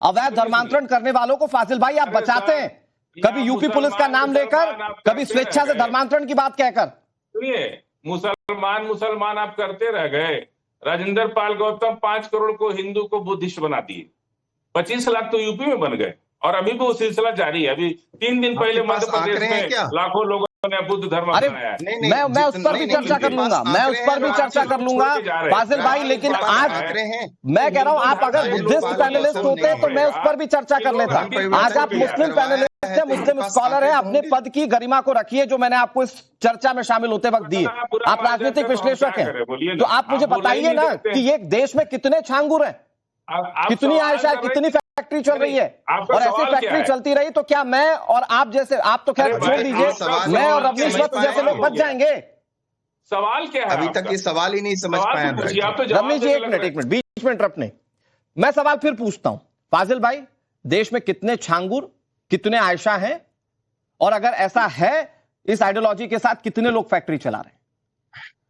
अवैध धर्मांतरण करने वालों को फाजिल भाई आप बचाते हैं, कभी यूपी पुलिस का नाम लेकर, कभी स्वेच्छा से धर्मांतरण की बात कहकर। सुनिए, मुसलमान आप करते रह गए। राजेंद्र पाल गौतम 5 करोड़ को हिंदू को बुद्धिस्ट बना दिए, 25 लाख तो यूपी में बन गए, और अभी भी वो सिलसिला जारी है। अभी 3 दिन पहले मध्य प्रदेश में लाखों लोगों ने बुद्ध धर्म अपनाया है। मैं उस पर भी चर्चा कर लूंगा, मैं उस पर भी चर्चा कर लूंगा फाजिल भाई, लेकिन आज मैं कह रहा हूं आप अगर बुद्धिस्ट पैनलिस्ट होते तो मैं उस पर भी चर्चा कर लेता। आज आप मुस्लिम पैनलिस्ट हैं, मुस्लिम स्कॉलर हैं, अपने पद की गरिमा को रखिए जो मैंने आपको इस चर्चा में शामिल होते वक्त दी। आप राजनीतिक विश्लेषक हैं, तो आप मुझे बताइए ना कि ये देश में कितने छांगुर हैं, कितनी आयशा, कितनी फैक्ट्री चल रही है, और ऐसी फैक्ट्री चलती रही तो क्या मैं और आप जैसे, आप तो खैर छोड़ दीजिए, मैं और रवनीश वत्स जैसे लोग बच जाएंगे? सवाल क्या है? अभी तक ये सवाल ही नहीं समझ पाए रवनीश जी। एक मिनट बीच में इंटरप्ट नहीं, मैं सवाल फिर पूछता हूं फाजिल भाई, देश में कितने छांगुर, कितने आयशा हैं, और अगर ऐसा है इस आइडियोलॉजी के साथ कितने लोग फैक्ट्री चला रहे हैं?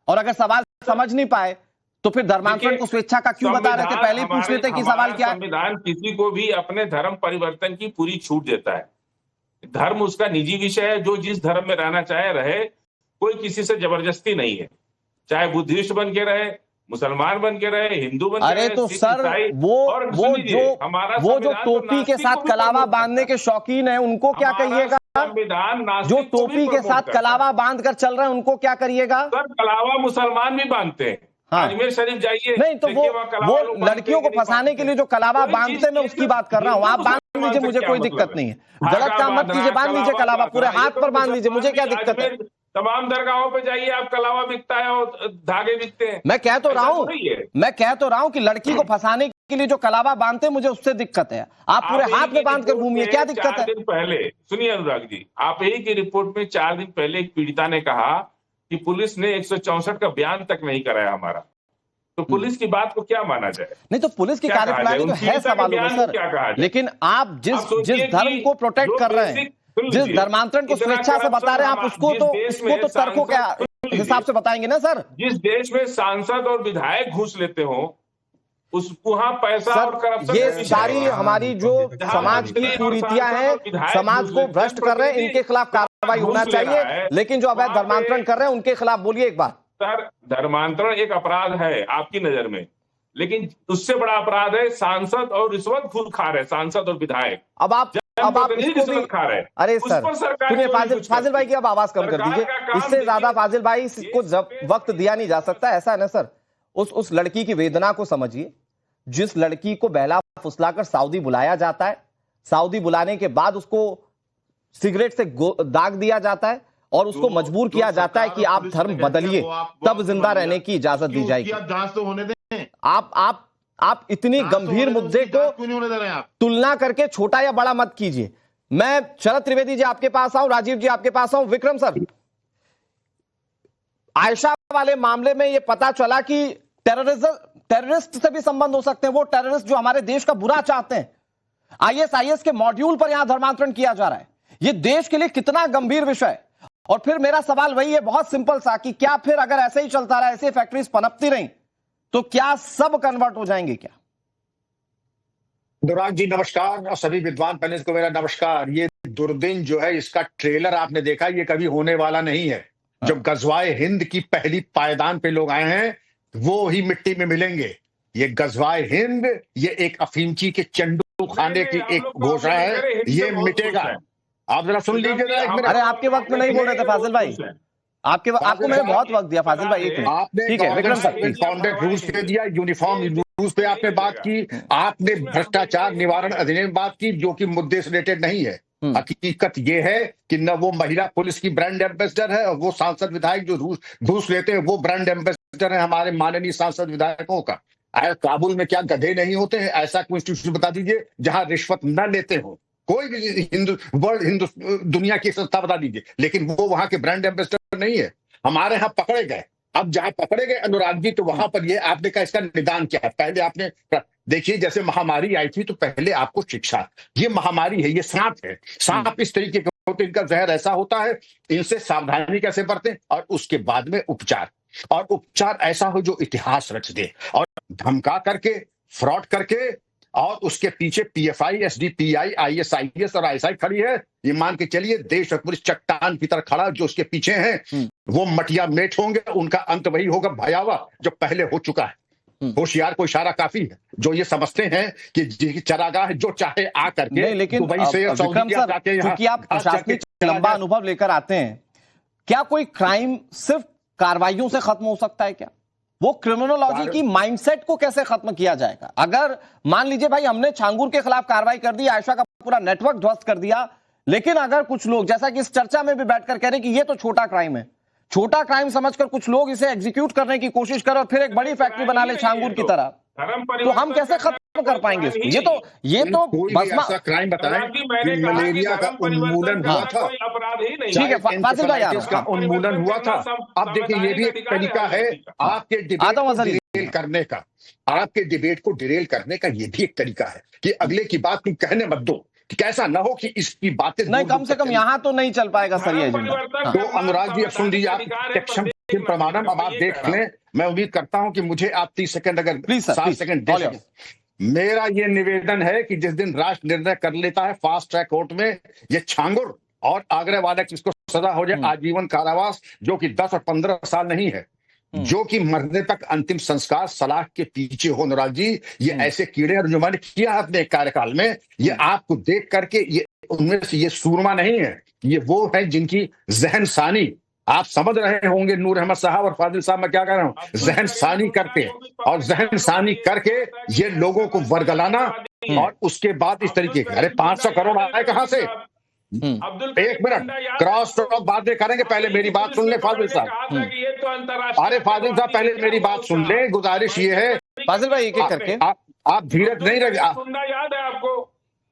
और अगर सवाल समझ नहीं पाए तो फिर धर्मांतरण को स्वेच्छा का क्यों बता रहे थे? पहले ही पूछ लेते कि सवाल क्या है। संविधान किसी को भी अपने धर्म परिवर्तन की पूरी छूट देता है। धर्म उसका निजी विषय है, जो जिस धर्म में रहना चाहे रहे, कोई किसी से जबरदस्ती नहीं है, चाहे बुद्धिस्ट बन के रहे, मुसलमान बन के रहे, हिंदू बन के रहे। अरे तो सर वो जो टोपी के साथ कलावा बांधने के शौकीन है उनको क्या कहिएगा? संविधान जो टोपी के साथ कलावा बांध कर चल रहे हैं उनको क्या करिएगा? सर कलावा मुसलमान भी बांधते हैं। हाँ। अजमेर शरीफ जाइए, नहीं तो वो लड़कियों को फंसाने के लिए जो कलावा बांधते मैं उसकी बात कर रहा हूँ। आप बांध लीजिए, मुझे कोई दिक्कत नहीं है, गलत काम मत कीजिए, बांध लीजिए कलावा, पूरे हाथ पर बांध लीजिए, मुझे क्या दिक्कत है? तमाम दरगाहों पे जाइए, आप कलावा बिकता है और धागे बिकते हैं। मैं कह तो रहा हूँ कि लड़की को फंसाने के लिए जो कलावा बांधते हैं मुझे उससे दिक्कत है। आप पूरे हाथ में बांध कर घूमिए, क्या दिक्कत है? 4 दिन पहले सुनिए अनुराग जी, आप ही की रिपोर्ट में 4 दिन पहले एक पीड़िता ने कहा कि पुलिस ने 164 का बयान तक नहीं कराया हमारा, तो पुलिस की बात को क्या माना जाए? नहीं तो पुलिस की कार्यप्रणाली तो है सवालों में सर, लेकिन आप जिस धर्म को प्रोटेक्ट कर रहे हैं, जिस धर्मांतरण को स्वेच्छा से बता रहे हैं, आप उसको तो तर्कों के हिसाब से बताएंगे ना सर। जिस देश में सांसद और विधायक घूस लेते हो, उस वहां पैसा और करप्शन, ये सारी हमारी जो समाज की कुरीतियां हैं, समाज को भ्रष्ट कर रहे हैं, इनके खिलाफ कार्रवाई होना चाहिए। लेकिन जो अवैध धर्मांतरण कर रहे हैं उनके खिलाफ बोलिए एक बार। सर धर्मांतरण एक अपराध है आपकी नजर में, लेकिन उससे बड़ा अपराध है सांसद और रिश्वत खुद खा रहे सांसद और विधायक। अब आप इसको भी खा रहे। अरे सर सुनिए फाजिल भाई की अब आवाज कम कर दीजिए, इससे ज्यादा फाजिल भाई को जब वक्त दिया नहीं जा सकता। ऐसा है ना सर, उस लड़की की वेदना को समझिए, जिस लड़की को बहला फुसलाकर सऊदी बुलाया जाता है, सऊदी बुलाने के बाद उसको सिगरेट से दाग दिया जाता है और उसको मजबूर किया जाता है कि आप धर्म बदलिए, तब जिंदा रहने की इजाजत दी जाएगी। जांच तो होने दें। आप इतनी गंभीर मुद्दे को तुलना करके छोटा या बड़ा मत कीजिए। मैं शरद त्रिवेदी जी आपके पास आऊं, राजीव जी आपके पास आऊं, विक्रम सर, आयशा वाले मामले में यह पता चला कि टेररिस्ट से भी संबंध हो सकते हैं, वो टेररिस्ट जो हमारे देश का बुरा चाहते हैं। आईएसआईएस के मॉड्यूल पर यहां धर्मांतरण किया जा रहा है। यह देश के लिए कितना गंभीर विषय है। और फिर मेरा सवाल वही है बहुत सिंपल सा कि क्या फिर अगर ऐसे ही चलता रहा, ऐसे फैक्ट्रीज पनपती रही, तो क्या सब कन्वर्ट हो जाएंगे क्या? अनुराग जी नमस्कार, और सभी विद्वान पैनलिस्ट को मेरा नमस्कार। ये दुर्दिन जो है इसका ट्रेलर आपने देखा, ये कभी होने वाला नहीं है। जब गजवाए हिंद की पहली पायदान पे लोग आए हैं वो ही मिट्टी में मिलेंगे। ये गजवाए हिंद, ये एक अफीमची के चंडू खाने की एक घोषणा है, ये मिटेगा। आप जरा सुन लीजिए। अरे आपके वक्त में नहीं बोल रहे थे फाजिल भाई, आपको मैंने बहुत वक्त दिया फाजिल भाई। आपने फाउंडेड रूल्स पे दिया, यूनिफॉर्म रूल्स पे आपने बात की, आपने भ्रष्टाचार निवारण अधिनियम बात की जो कि मुद्दे से रिलेटेड नहीं है। हकीकत ये है कि न वो महिला पुलिस की ब्रांड एम्बेसडर है और वो सांसद विधायक जो घूस लेते हैं वो ब्रांड एम्बेसडर है हमारे माननीय सांसद विधायकों का। काबुल में क्या गधे नहीं होते हैं? ऐसा कोई इंस्टीट्यूशन बता दीजिए जहां रिश्वत न लेते हो। कोई भी वर्ल्ड दुनिया की संस्था बता दीजिए, लेकिन वो वहां के ब्रांड एम्बेसडर नहीं है। हमारे यहाँ पकड़े गए, अब जहां पकड़े गए अनुराग जी, तो वहां पर ये आपने कहा इसका निदान क्या है? पहले आपने देखिए, जैसे महामारी आई थी तो पहले आपको शिक्षा, ये महामारी है, ये सांप है, सांप इस तरीके के होते, इनका जहर ऐसा होता है, इनसे सावधानी कैसे बरतें, और उसके बाद में उपचार, और उपचार ऐसा हो जो इतिहास रच दे, और धमका करके फ्रॉड करके और उसके पीछे पीएफआई, एसडीपीआई, आईएसआईएस और आईएसआई खड़ी है। ये मान के चलिए देश और पूरी चट्टान की तरह खड़ा जो उसके पीछे हैं वो मटिया मेट होंगे। उनका अंत वही होगा भयावह जो पहले हो चुका है। होशियार को इशारा काफी है जो ये समझते हैं कि चरागाह जो चाहे आ करके नहीं, लेकिन दुबई से विक्रम सर, क्योंकि आप प्रशासनिक लंबा अनुभव लेकर आते हैं, क्या कोई क्राइम सिर्फ कार्रवाइयों से खत्म हो सकता है? क्या वो क्रिमिनोलॉजी की माइंडसेट को कैसे खत्म किया जाएगा? अगर मान लीजिए भाई हमने छांगुर के खिलाफ कार्रवाई कर दी, आयशा का पूरा नेटवर्क ध्वस्त कर दिया, लेकिन अगर कुछ लोग जैसा कि इस चर्चा में भी बैठकर कह रहे हैं कि ये तो छोटा क्राइम है, छोटा क्राइम समझकर कुछ लोग इसे एग्जीक्यूट करने की कोशिश करें और फिर एक बड़ी फैक्ट्री बना ले छांगुर की तरह, तो हम कैसे खत्म कर पाएंगे इसको? ये तो बस ऐसा क्राइम बताएं कि मलेरिया का उन्मूलन हुआ था। ठीक है फाजिल भाई, इसका उन्मूलन हुआ था। अब देखिए ये भी एक तरीका है आपके डिबेट करने का, आपके डिबेट को डिरेल करने का ये भी एक तरीका है कि अगले की बात तुम कहने मत दो, कि कैसा ना हो कि इसकी बातें नहीं, कम से कम यहां तो नहीं चल पाएगा सर ये एजेंडा। तो अनुराग जी अब सुन लीजिए, आप प्रमाणम अब आप देख लें। मैं उम्मीद करता हूं कि मुझे आप 30 सेकंड अगर 7 सेकंड दे सकें। मेरा ये निवेदन है कि जिस दिन राष्ट्र निर्णय कर लेता है फास्ट ट्रैक कोर्ट में, ये छांगुर और आगरा वाले जिसको सजा हो जाए आजीवन कारावास, जो कि 10 और 15 साल नहीं है, जो कि मरने तक अंतिम संस्कार सलाख के पीछे हो। अनुराग जी ये ऐसे कीड़े और जो मैंने किया है अपने कार्यकाल में, ये आपको देख करके ये उनमें से ये सूरमा नहीं है, ये वो है जिनकी जहन सानी आप समझ रहे होंगे। नूर अहमद साहब और फाजिल साहब मैं क्या कह रहा हूं, जहन सानी करते और जहन सानी करके ये लोगों को वर्गलाना और उसके बाद इस तरीके के, अरे 500 करोड़ आए कहां से? एक मिनट क्रॉस टॉक बातें करेंगे, पहले मेरी बात सुन ले फाजिल साहब। अरे फाजिल साहब पहले मेरी बात सुन ले, गुजारिश ये है फाजिल भाई एक एक करके आप धीरज नहीं रख। याद है आपको?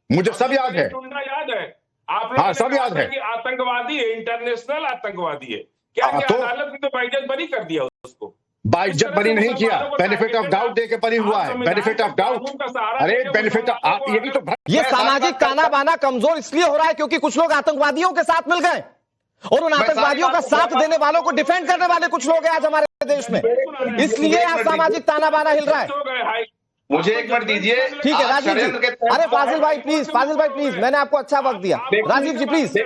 मुझे सब याद है, याद है हाँ सब याद है। आतंकवादी है, इंटरनेशनल आतंकवादी है। क्या अदालत ने तो बाइज्जत बरी कर दिया उसको? बाइज्जत बरी नहीं किया, बेनिफिट ऑफ डाउट दे के बरी हुआ है। बेनिफिट ऑफ डाउट, अरे बेनिफिट आप ये भी तो ये सामाजिक ताना बाना कमजोर इसलिए हो रहा है क्योंकि कुछ लोग आतंकवादियों के साथ मिल गए और उन आतंकवादियों का साथ देने वालों को डिफेंड करने वाले कुछ लोग हैं आज हमारे देश में, इसलिए आज सामाजिक ताना बाना हिल रहा है। मुझे एक मिनट दीजिए। ठीक है राजीव जी, अरे फाजिल भाई प्लीज, मैंने आपको अच्छा वक्त दिया। राजीव जी प्लीज।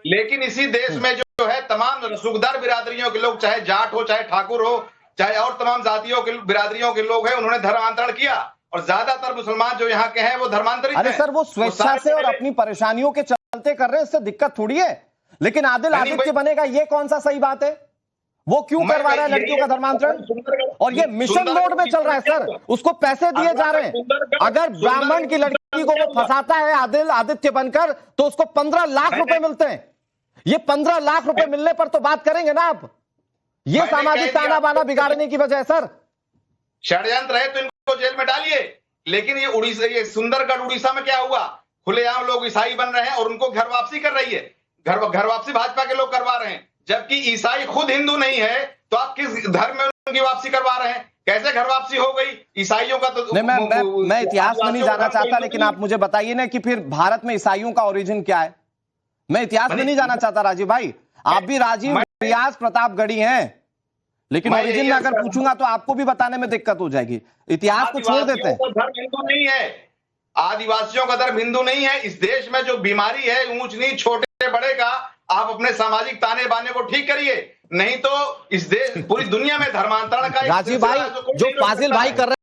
लेकिन इसी देश में जो है तमाम रसूखदार बिरादरियों के लोग, चाहे जाट हो, चाहे ठाकुर हो, चाहे और तमाम जातियों के बिरादरियों के लोग हैं, उन्होंने धर्मांतरण किया और ज्यादातर मुसलमान जो यहाँ के हैं वो धर्मांतरित। अरे सर वो स्वेच्छा से और अपनी परेशानियों के चलते कर रहे हैं, इससे दिक्कत थोड़ी है। लेकिन आदिल आदित्य बनेगा, ये कौन सा सही बात है? वो क्यों करवा रहा है लड़कियों का धर्मांतरण? और ये मिशन मोड में चल रहा है सर, उसको पैसे दिए जा रहे हैं। अगर ब्राह्मण की लड़की को वो फंसाता है आदिल आदित्य बनकर तो उसको 15 लाख रुपए मिलते हैं। ये 15 लाख रुपए मिलने पर तो बात करेंगे ना आप। ये सामाजिक ताना बाना बिगाड़ने की वजह है सर। षड्यंत्र है तो इनको जेल में डालिए। लेकिन ये उड़ीसा, ये सुंदरगढ़ उड़ीसा में क्या हुआ? खुलेआम लोग ईसाई बन रहे हैं और उनको घर वापसी कर रही है। घर वापसी भाजपा के लोग करवा रहे हैं, जबकि ईसाई खुद हिंदू नहीं है, तो आप किस धर्म में उनकी वापसी करवा रहे हैं? कैसे घर वापसी हो गई ईसाइयों का? तो नहीं, मैं इतिहास में नहीं जाना चाहता, लेकिन आप मुझे बताइए ना कि फिर भारत में ईसाइयों का ओरिजिन क्या है? मैं इतिहास में नहीं जाना चाहता राजीव भाई, आप भी राजीव रियाज प्रतापगढ़ी हैं, लेकिन ओरिजिन में अगर पूछूंगा तो आपको भी बताने में दिक्कत हो जाएगी। इतिहास को छोड़ देते हैं। धर्म हिंदू नहीं है, आदिवासियों का धर्म हिंदू नहीं है। इस देश में जो बीमारी है ऊंच नीच छोटे बड़े का, आप अपने सामाजिक ताने बाने को ठीक करिए, नहीं तो इस देश पूरी दुनिया में धर्मांतरण का राजीव भाई जो फाजिल भाई कर रहे